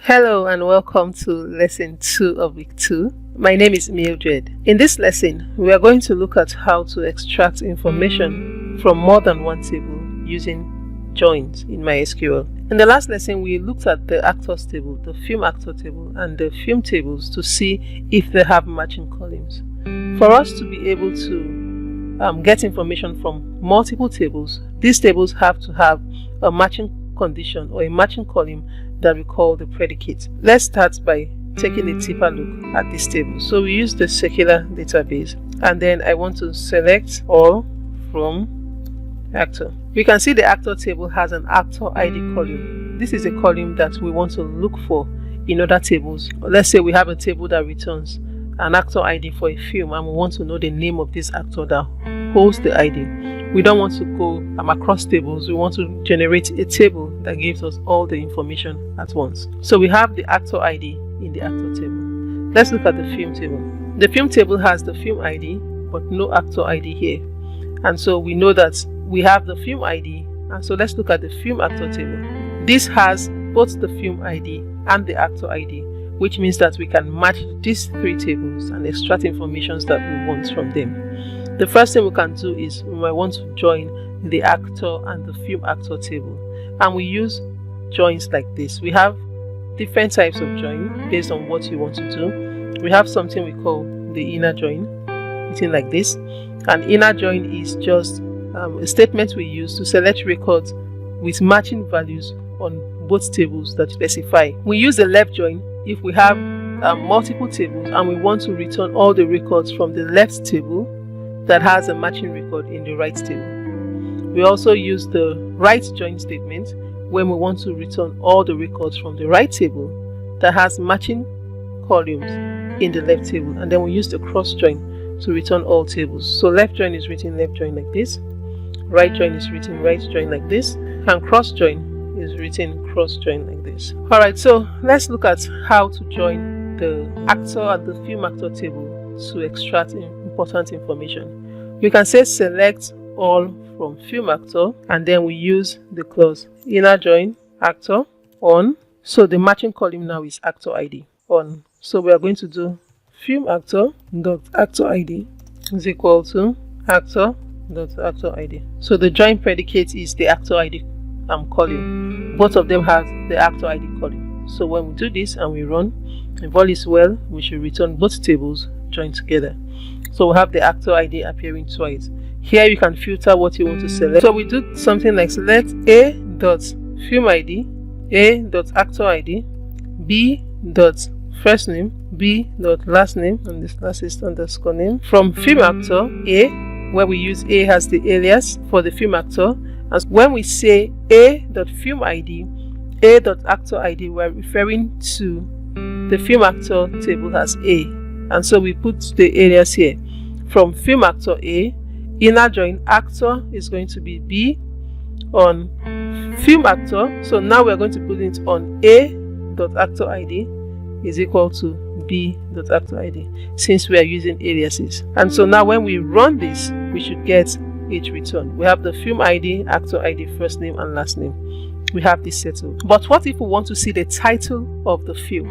Hello and welcome to lesson 2 of week 2. My name is Mildred. In this lesson, we are going to look at how to extract information from more than one table using joins in MySQL. In the last lesson, we looked at the actors table, the film actor table, and the film tables to see if they have matching columns. For us to be able to get information from multiple tables, these tables have to have a matching condition or a matching column that we call the predicate. Let's start by taking a deeper look at this table. So we use the Sakila database, and then I want to select all from actor. We can see the actor table has an actor ID column. This is a column that we want to look for in other tables. Let's say we have a table that returns an actor ID for a film, and we want to know the name of this actor that holds the ID. We don't want to go across tables. We want to generate a table that gives us all the information at once. So we have the actor ID in the actor table. Let's look at the film table. The film table has the film ID but no actor ID here. And so we know that we have the film ID. And so let's look at the film actor table. This has both the film ID and the actor ID, which means that we can match these three tables and extract information that we want from them. The first thing we can do is we might want to join the actor and the film actor table, and we use joins like this. We have different types of join based on what you want to do. We have something we call the inner join, written like this. An inner join is just a statement we use to select records with matching values on both tables that specify. We use the left join if we have multiple tables and we want to return all the records from the left table that has a matching record in the right table. We also use the right join statement when we want to return all the records from the right table that has matching columns in the left table, and then we use the cross join to return all tables. So left join is written left join like this, right join is written right join like this, and cross join is written cross join like this. Alright, so let's look at how to join the actor and the film actor table to extract important information. We can say select all from film actor, and then we use the clause inner join actor on. So the matching column now is actor ID on. So we are going to do film actor dot actor ID is equal to actor dot actor ID. So the join predicate is the actor ID column. Both of them have the actor ID column. So when we do this and we run, if all is well, we should return both tables joined together. So we have the actor ID appearing twice. Here you can filter what you want to select. So we do something like select A dot film ID, A dot actor ID, B dot first name, B dot last name, and this last is underscore name. From film actor A, where we use A as the alias for the film actor. And when we say A dot film ID, A dot actor ID, we're referring to the film actor table as A. And so we put the alias here. From film actor A, inner join actor is going to be B on film actor. So now we're going to put it on A dot actor ID is equal to B dot actor ID, since we are using aliases. And so now when we run this, we should get each return. We have the film ID, actor ID, first name and last name. We have this settled. But what if we want to see the title of the film?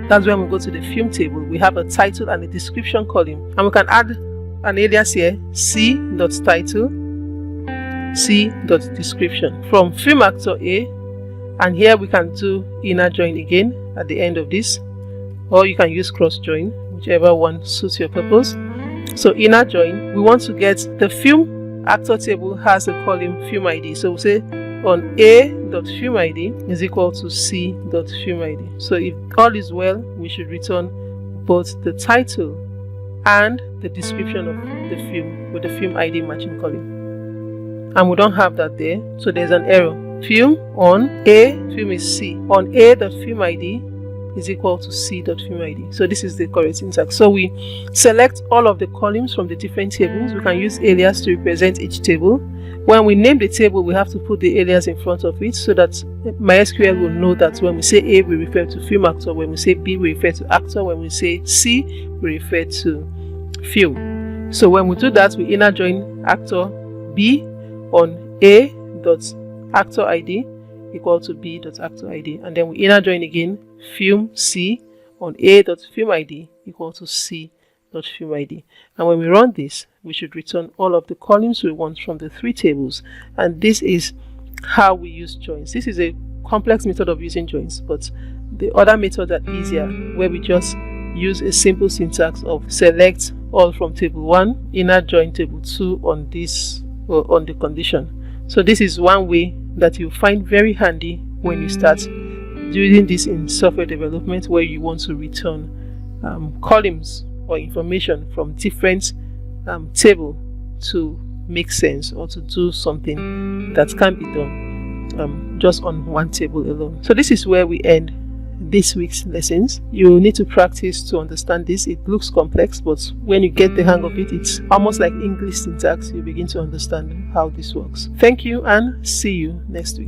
That's when we go to the film table. We have a title and a description column, and we can add an alias here, C.title, C.description from film actor A, and here we can do inner join again at the end of this, or you can use cross join, whichever one suits your purpose. So inner join, we want to get the film actor table has a column film ID, so we say on A.film ID is equal to C.film ID. So if all is well, we should return both the title and the description of the film with the film ID matching column. And we don't have that there, so there's an error. Film on A, film is C. On A.film ID is equal to C.film ID. So this is the correct syntax. So we select all of the columns from the different tables. We can use alias to represent each table. When we name the table, we have to put the alias in front of it so that MySQL will know that when we say A, we refer to film actor. When we say B, we refer to actor. When we say C, we refer to film. So when we do that, we inner join actor B on A dot actor ID equal to B dot actor ID, and then we inner join again film C on a.filmid equal to c.filmid. And when we run this, we should return all of the columns we want from the three tables. And this is how we use joins. This is a complex method of using joins, but the other methods are easier, where we just use a simple syntax of select all from table 1, inner join table 2 on this or on the condition. So this is one way that you find very handy when you start doing this in software development, where you want to return columns or information from different table to make sense, or to do something that can be done just on one table alone. So this is where we end this week's lessons. You need to practice to understand this. It looks complex, but when you get the hang of it, it's almost like English syntax. You begin to understand how this works. Thank you, and see you next week.